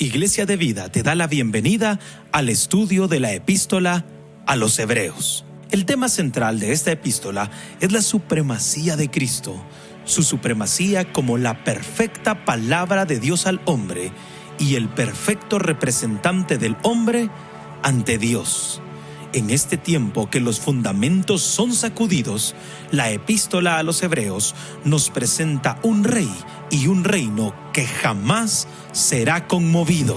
Iglesia de Vida te da la bienvenida al estudio de la epístola a los Hebreos. El tema central de esta epístola es la supremacía de Cristo, su supremacía como la perfecta palabra de Dios al hombre y el perfecto representante del hombre ante Dios. En este tiempo que los fundamentos son sacudidos, la epístola a los Hebreos nos presenta un rey y un reino que jamás será conmovido.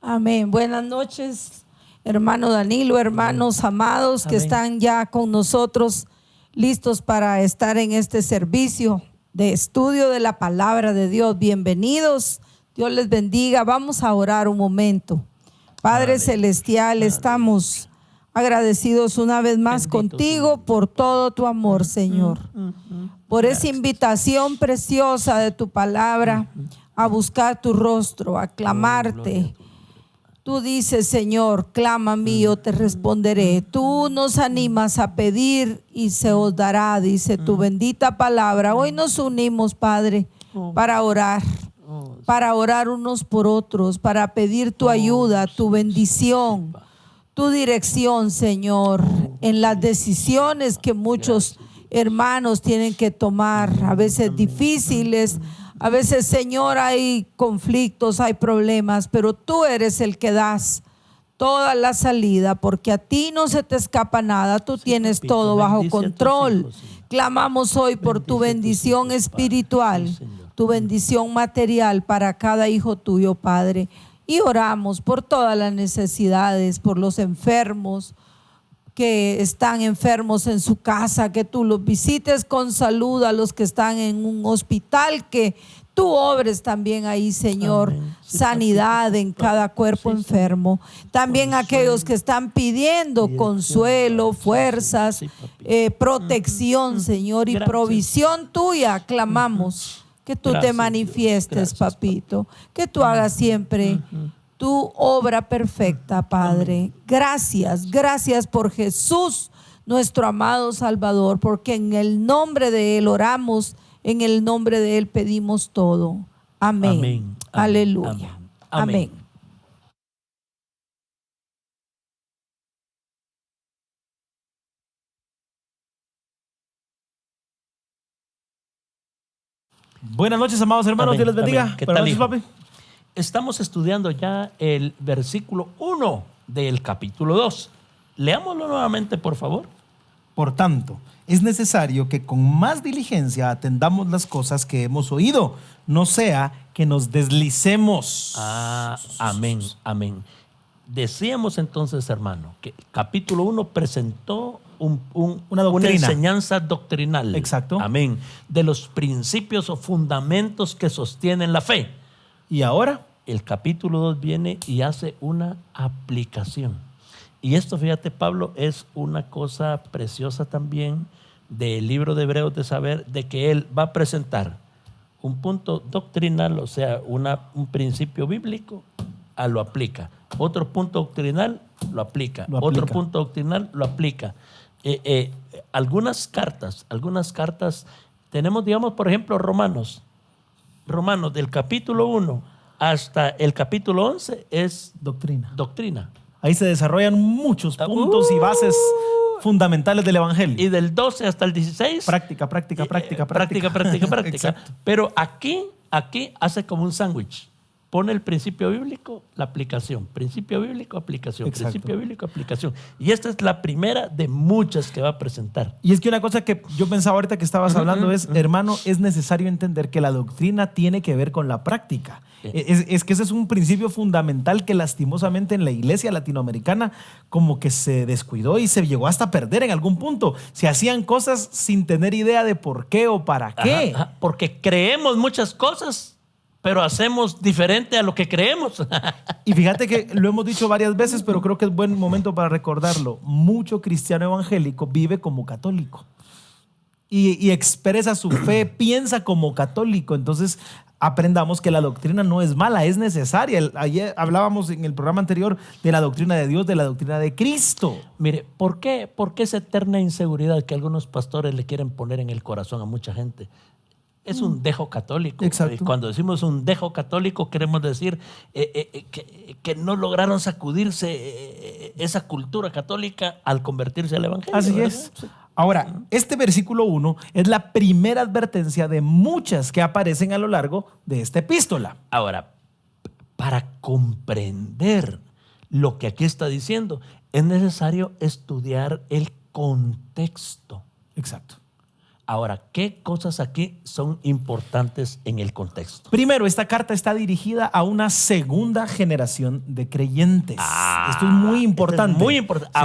Amén. Buenas noches, hermano Danilo, hermanos amados que están ya con nosotros, listos para estar en este servicio de estudio de la palabra de Dios. Bienvenidos, Dios les bendiga. Vamos a orar un momento. Padre celestial, estamos agradecidos una vez más contigo por todo tu amor, Señor, por esa invitación preciosa de tu palabra a buscar tu rostro, a clamarte. Tú dices, Señor, clama a mí, yo te responderé. Tú nos animas a pedir y se os dará, dice tu bendita palabra. Hoy nos unimos, Padre, para orar unos por otros, para pedir tu ayuda, tu bendición, tu dirección, Señor, en las decisiones que muchos hermanos tienen que tomar, a veces difíciles. A veces, Señor, hay conflictos, hay problemas, pero tú eres el que das toda la salida, porque a ti no se te escapa nada, tú tienes todo bajo control. Clamamos hoy por tu bendición espiritual, tu bendición material para cada hijo tuyo, Padre. Y oramos por todas las necesidades, por los enfermos que están enfermos en su casa, que tú los visites con salud, a los que están en un hospital, que tú obres también ahí, Señor, sanidad en cada cuerpo enfermo. También aquellos que están pidiendo consuelo, fuerzas, protección, Señor, y provisión tuya, clamamos que tú te manifiestes, papito, que tú hagas siempre tu obra perfecta, Padre. Gracias por Jesús, nuestro amado Salvador, porque en el nombre de Él oramos, en el nombre de Él pedimos todo. Amén. Aleluya. Amén. Buenas noches, amados hermanos. Dios les bendiga. ¿Qué Buenas tal, noches, hijo? papi. Estamos estudiando ya el versículo 1 del capítulo 2. Leámoslo nuevamente, por favor. Por tanto, es necesario que con más diligencia atendamos las cosas que hemos oído, no sea que nos deslicemos. Amén. Decíamos entonces, hermano, que el capítulo 1 presentó una enseñanza doctrinal. Exacto. Amén. De los principios o fundamentos que sostienen la fe. ¿Y ahora? El capítulo 2 viene y hace una aplicación. Y esto, fíjate, Pablo, es una cosa preciosa también del libro de Hebreos, de saber de que él va a presentar un punto doctrinal, o sea, un principio bíblico, lo aplica. Otro punto doctrinal, lo aplica. Otro punto doctrinal, lo aplica. Algunas cartas, tenemos, digamos, por ejemplo, Romanos, del capítulo 1 hasta el capítulo 11 es doctrina. Ahí se desarrollan muchos puntos y bases fundamentales del evangelio. Y del 12 hasta el 16 práctica. Exacto. Pero aquí hace como un sándwich. Pone el principio bíblico, la aplicación. Principio bíblico, aplicación. Exacto. Principio bíblico, aplicación. Y esta es la primera de muchas que va a presentar. Y es que una cosa que yo pensaba ahorita que estabas hablando es, hermano, es necesario entender que la doctrina tiene que ver con la práctica. Es que ese es un principio fundamental que lastimosamente en la iglesia latinoamericana como que se descuidó y se llegó hasta a perder en algún punto. Se hacían cosas sin tener idea de por qué o para qué. Porque creemos muchas cosas, pero hacemos diferente a lo que creemos. Y fíjate que lo hemos dicho varias veces, pero creo que es buen momento para recordarlo. Mucho cristiano evangélico vive como católico y expresa su fe, piensa como católico. Entonces aprendamos que la doctrina no es mala, es necesaria. Ayer hablábamos en el programa anterior de la doctrina de Dios, de la doctrina de Cristo. Mire, ¿por qué esa eterna inseguridad que algunos pastores le quieren poner en el corazón a mucha gente? Es un dejo católico. Exacto. Cuando decimos un dejo católico, queremos decir que no lograron sacudirse esa cultura católica al convertirse al Evangelio. Así ¿verdad? es. Ahora, este versículo 1 es la primera advertencia de muchas que aparecen a lo largo de esta epístola. Ahora, para comprender lo que aquí está diciendo, es necesario estudiar el contexto. Exacto. Ahora, ¿qué cosas aquí son importantes en el contexto? Primero, esta carta está dirigida a una segunda generación de creyentes. Esto es muy importante. Esto es muy importante. Sí.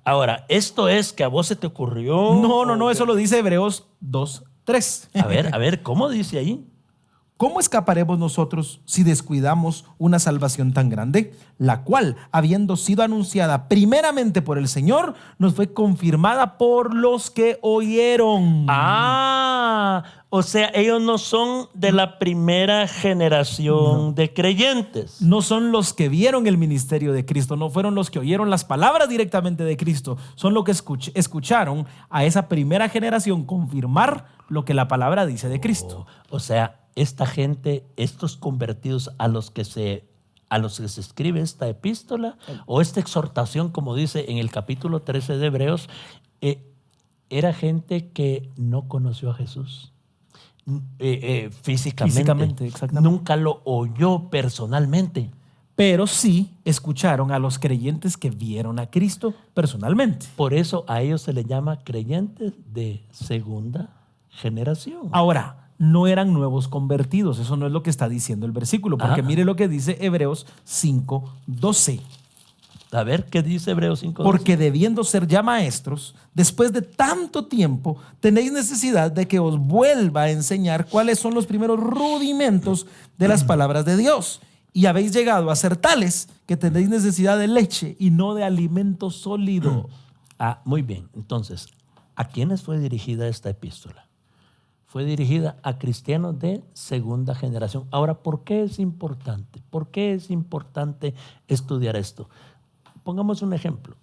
Ahora, ¿esto es que a vos se te ocurrió? No, eso lo dice Hebreos 2:3. A ver, ¿cómo dice ahí? ¿Cómo escaparemos nosotros si descuidamos una salvación tan grande, la cual, habiendo sido anunciada primeramente por el Señor, nos fue confirmada por los que oyeron? O sea, ellos no son de la primera generación de creyentes. No son los que vieron el ministerio de Cristo, no fueron los que oyeron las palabras directamente de Cristo, son los que escucharon a esa primera generación confirmar lo que la palabra dice de Cristo. O sea, esta gente, estos convertidos a los que se escribe esta epístola o esta exhortación, como dice en el capítulo 13 de Hebreos, era gente que no conoció a Jesús físicamente, exactamente. Nunca lo oyó personalmente. Pero sí escucharon a los creyentes que vieron a Cristo personalmente. Por eso a ellos se les llama creyentes de segunda generación. Ahora, no eran nuevos convertidos, eso no es lo que está diciendo el versículo, porque mire lo que dice Hebreos 5:12. A ver, ¿qué dice Hebreos 5:12? Porque debiendo ser ya maestros, después de tanto tiempo, tenéis necesidad de que os vuelva a enseñar cuáles son los primeros rudimentos de las palabras de Dios. Y habéis llegado a ser tales que tenéis necesidad de leche y no de alimento sólido. Muy bien. Entonces, ¿a quiénes fue dirigida esta epístola? Fue dirigida a cristianos de segunda generación. Ahora, ¿por qué es importante? ¿Por qué es importante estudiar esto? Pongamos un ejemplo.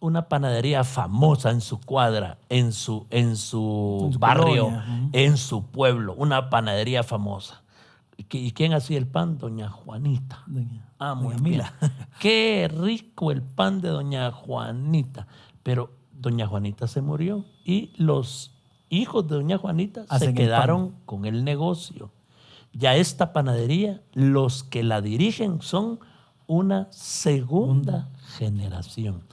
Una panadería famosa en su cuadra, en su barrio, colonia. en su pueblo. Una panadería famosa. ¿Y quién hacía el pan? Doña Juanita. Muy Doña bien. Mila. Qué rico el pan de Doña Juanita. Pero Doña Juanita se murió y los hijos de Doña Juanita Hacen se el quedaron con el negocio. Ya esta panadería, los que la dirigen son una segunda generación.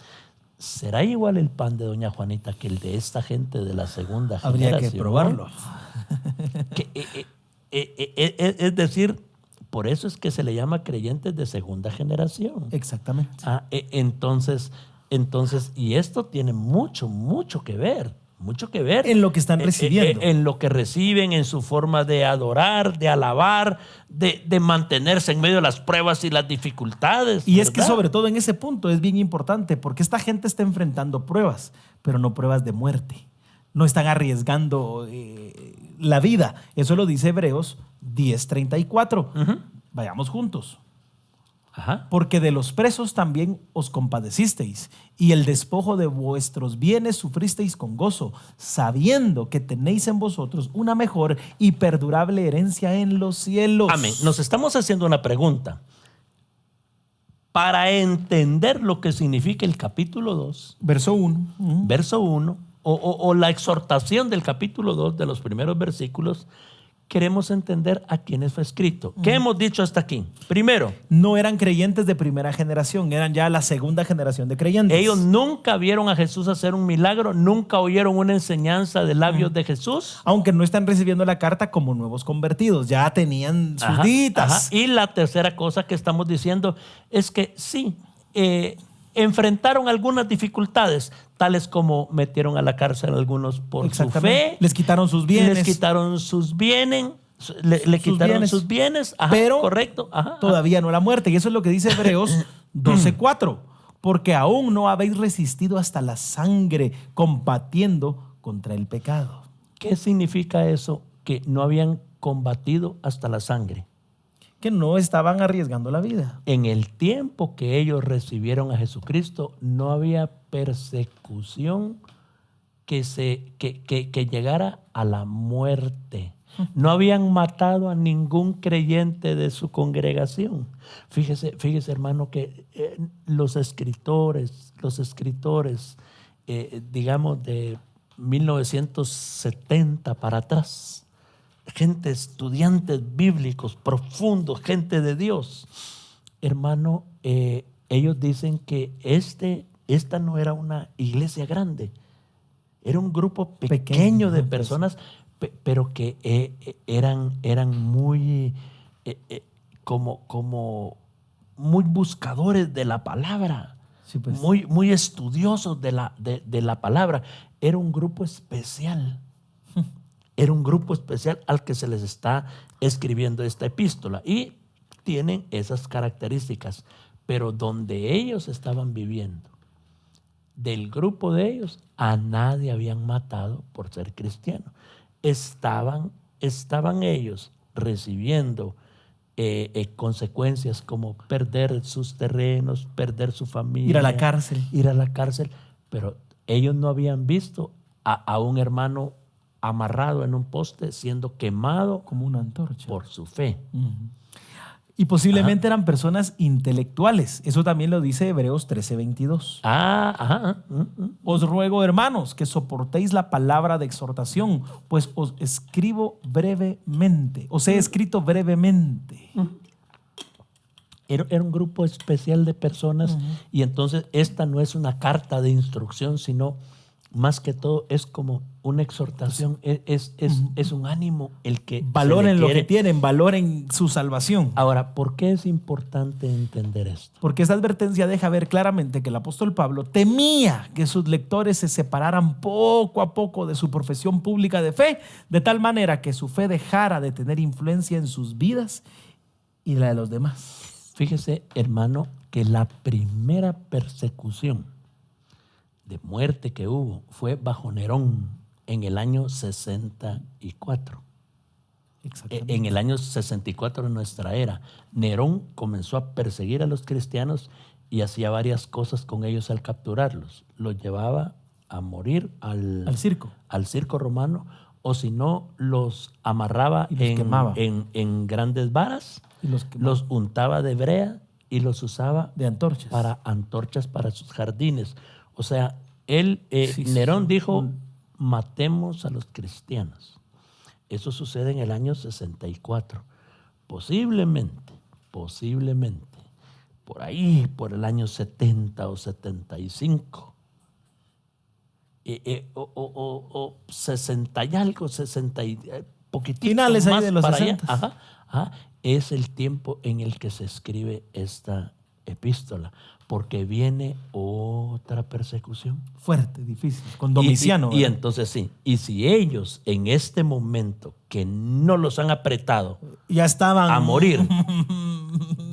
¿Será igual el pan de Doña Juanita que el de esta gente de la segunda Habría generación? que probarlo. Es decir, por eso es que se le llama creyentes de segunda generación. Exactamente. Entonces, y esto tiene mucho que ver. Mucho que ver. En lo que están recibiendo. En lo que reciben, en su forma de adorar, de alabar, de mantenerse en medio de las pruebas y las dificultades. Y es que ¿verdad? sobre todo en ese punto es bien importante porque esta gente está enfrentando pruebas, pero no pruebas de muerte. No están arriesgando la vida. Eso lo dice Hebreos 10:34. Vayamos juntos. Porque de los presos también os compadecisteis, y el despojo de vuestros bienes sufristeis con gozo, sabiendo que tenéis en vosotros una mejor y perdurable herencia en los cielos. Amén. Nos estamos haciendo una pregunta. Para entender lo que significa el capítulo 2, Verso 1. verso 1, o la exhortación del capítulo 2 de los primeros versículos, queremos entender a quiénes fue escrito. ¿Qué hemos dicho hasta aquí? Primero, No eran creyentes de primera generación, eran ya la segunda generación de creyentes. ellos nunca vieron a Jesús hacer un milagro, nunca oyeron una enseñanza de labios de Jesús. Aunque no están recibiendo la carta como nuevos convertidos, ya tenían sus ditas. Y la tercera cosa que estamos diciendo es que sí, enfrentaron algunas dificultades, tales como metieron a la cárcel a algunos por su fe. Les quitaron sus bienes. Les quitaron sus bienes. Le quitaron sus bienes. Pero correcto. todavía no la muerte. Y eso es lo que dice Hebreos 12:4. Porque aún no habéis resistido hasta la sangre, combatiendo contra el pecado. ¿Qué significa eso? Que no habían combatido hasta la sangre. Que no estaban arriesgando la vida. En el tiempo que ellos recibieron a Jesucristo, no había persecución que llegara a la muerte. No habían matado a ningún creyente de su congregación. Fíjese hermano, que los escritores, digamos de 1970 para atrás, gente, estudiantes bíblicos profundos, gente de Dios, hermano, ellos dicen que esta no era una iglesia grande, era un grupo pequeño de personas, pero que eran muy como muy buscadores de la palabra, Sí, pues. muy estudiosos de la palabra. Era un grupo especial. Era un grupo especial al que se les está escribiendo esta epístola. Y tienen esas características. Pero donde ellos estaban viviendo, del grupo de ellos, a nadie habían matado por ser cristiano. Estaban ellos recibiendo consecuencias como perder sus terrenos, perder su familia. Ir a la cárcel. Pero ellos no habían visto a un hermano amarrado en un poste siendo quemado Como una antorcha. por su fe. Y posiblemente eran personas intelectuales. Eso también lo dice Hebreos 13:22. Os ruego, hermanos, que soportéis la palabra de exhortación, pues os escribo brevemente. Os he escrito brevemente. Era un grupo especial de personas y entonces esta no es una carta de instrucción, sino más que todo es como una exhortación, es un ánimo el que Valoren lo que tienen, valoren su salvación. Ahora, ¿por qué es importante entender esto? Porque esta advertencia deja ver claramente que el apóstol Pablo temía que sus lectores se separaran poco a poco de su profesión pública de fe, de tal manera que su fe dejara de tener influencia en sus vidas y la de los demás. Fíjese, hermano, que la primera persecución de muerte que hubo fue bajo Nerón en el año 64. Exactamente. En el año 64 de nuestra era, Nerón comenzó a perseguir a los cristianos y hacía varias cosas con ellos al capturarlos. Los llevaba a morir al circo romano, o si no, los amarraba Y los quemaba. en grandes varas, Y los untaba de brea y los usaba de antorchas. para antorchas para sus jardines. O sea, Nerón dijo, matemos a los cristianos. Eso sucede en el año 64. Posiblemente, por ahí, por el año 70 o 75, o 60 y algo, 60 y poquitito Finales más ahí de los para 60. allá. Es el tiempo en el que se escribe esta epístola, porque viene otra persecución. Fuerte, difícil, con Domiciano. Y entonces sí, y si ellos en este momento que no los han apretado ya estaban a morir,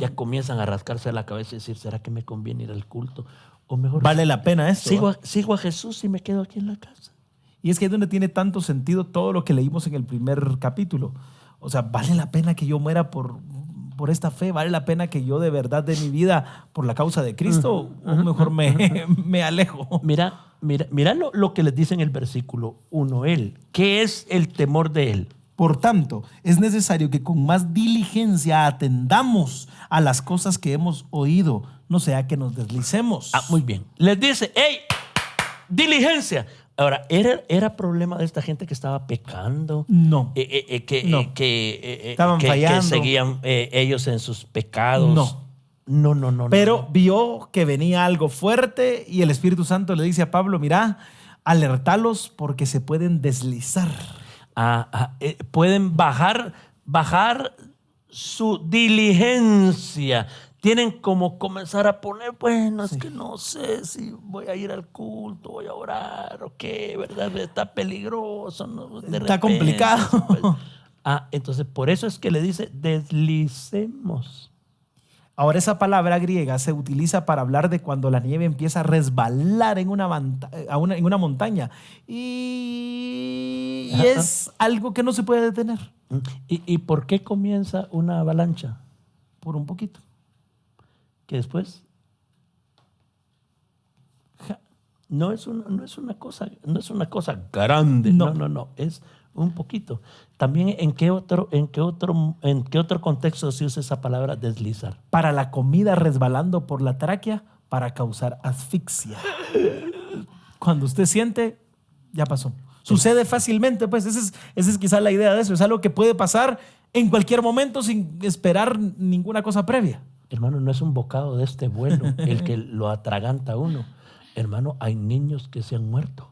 ya comienzan a rascarse la cabeza y decir, ¿será que me conviene ir al culto? O mejor, vale la pena esto. sigo a Jesús y me quedo aquí en la casa. Y es que es donde tiene tanto sentido todo lo que leímos en el primer capítulo. O sea, vale la pena que yo muera por esta fe, vale la pena que yo de verdad dé mi vida por la causa de Cristo, o mejor me alejo. Mira lo que les dice en el versículo 1 él. ¿Qué es el temor de él? Por tanto, es necesario que con más diligencia atendamos a las cosas que hemos oído, no sea que nos deslicemos. Muy bien. Les dice, ¡hey! Diligencia. Ahora, ¿era problema de esta gente que estaba pecando? No. Estaban fallando. Que seguían ellos en sus pecados. No. Pero vio que venía algo fuerte y el Espíritu Santo le dice a Pablo, mira, alertalos porque se pueden deslizar. Pueden bajar su diligencia. Tienen como comenzar a poner, bueno, es que no sé si voy a ir al culto, voy a orar o qué, ¿verdad? Está peligroso. ¿No? Está complicado. Pues, entonces, por eso es que le dice, deslicemos. Ahora, esa palabra griega se utiliza para hablar de cuando la nieve empieza a resbalar en una montaña. Y es algo que no se puede detener. ¿Y por qué comienza una avalancha? Por un poquito. Que después no es una cosa grande. No, es un poquito. También ¿en qué otro contexto se usa esa palabra deslizar? Para la comida resbalando por la tráquea para causar asfixia. Cuando usted siente, ya pasó. Sucede fácilmente, pues esa es quizás la idea de eso. Es algo que puede pasar en cualquier momento sin esperar ninguna cosa previa. Hermano, no es un bocado de este vuelo el que lo atraganta a uno. Hermano, hay niños que se han muerto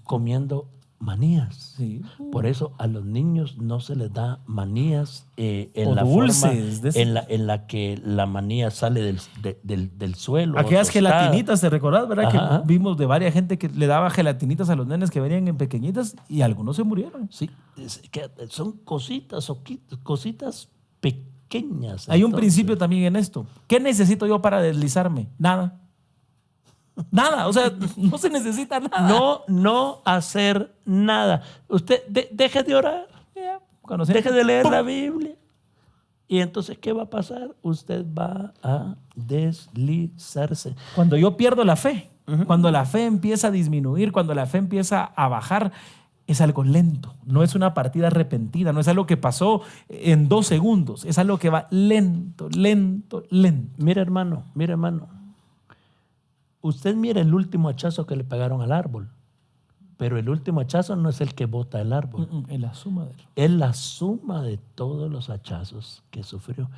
comiendo manías. Sí. Por eso a los niños no se les da manías en la dulces, forma en la que la manía sale del suelo. Aquellas gelatinitas, ¿te recordás, verdad? Ajá. Que vimos de varias gente que le daba gelatinitas a los nenes que venían en pequeñitas y algunos se murieron. Sí, que son cositas pequeñas. Hay un principio también en esto. ¿Qué necesito yo para deslizarme? Nada. Nada, o sea, no se necesita nada. No hacer nada. Usted deje de orar, deje de leer la Biblia. Y entonces, ¿qué va a pasar? Usted va a deslizarse. Cuando yo pierdo la fe, cuando la fe empieza a disminuir, cuando la fe empieza a bajar, es algo lento. No es una partida repentina, no es algo que pasó en 2 segundos. Es algo que va lento, lento, lento. Mira, hermano. Usted mira el último hachazo que le pegaron al árbol, pero el último hachazo no es el que bota el árbol. Es la suma Es la suma de todos los hachazos que sufrió.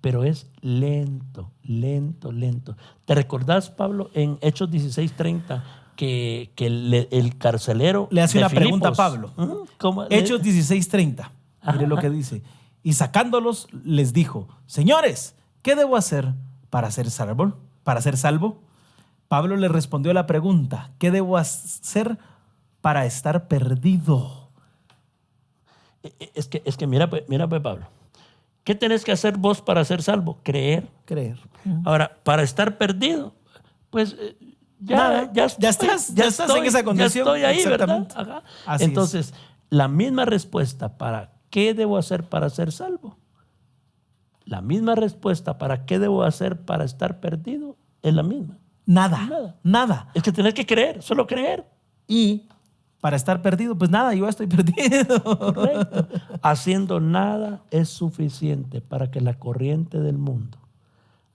Pero es lento, lento, lento. ¿Te recordás, Pablo, en Hechos 16:30 que el carcelero le hace de una pregunta a Filipos, Pablo? ¿cómo? Hechos 16:30. Mire lo que dice. Y sacándolos les dijo: señores, ¿qué debo hacer para ser salvo? Pablo le respondió a la pregunta: ¿qué debo hacer para estar perdido? Es que mira pues, Pablo. ¿Qué tenés que hacer vos para ser salvo? Creer. Ahora, para estar perdido, pues ya estás en esa condición. Ya estoy ahí, ¿verdad? Ajá. Entonces, la misma respuesta para ¿qué debo hacer para ser salvo? La misma respuesta para ¿qué debo hacer para estar perdido? Es la misma. Nada. Es que tenés que creer, solo creer. Y para estar perdido, pues nada, yo estoy perdido. Correcto. Haciendo nada es suficiente para que la corriente del mundo,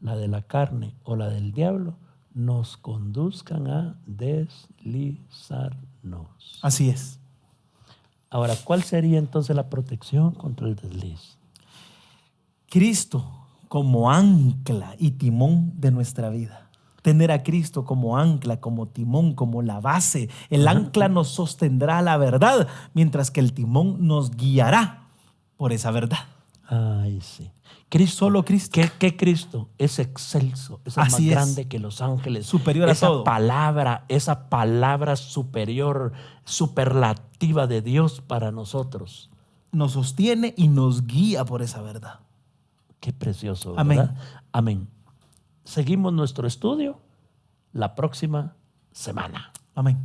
la de la carne o la del diablo, nos conduzcan a deslizarnos. Así es. Ahora, ¿cuál sería entonces la protección contra el desliz? Cristo como ancla y timón de nuestra vida. Tener a Cristo como ancla, como timón, como la base. El ancla nos sostendrá a la verdad, mientras que el timón nos guiará por esa verdad. Ay, sí. Cristo, solo Cristo. ¿Qué Cristo? Es excelso, es más grande que los ángeles. Superior a todo. Esa palabra superior, superlativa de Dios para nosotros. Nos sostiene y nos guía por esa verdad. Qué precioso, ¿verdad? Amén. Seguimos nuestro estudio la próxima semana. Amén.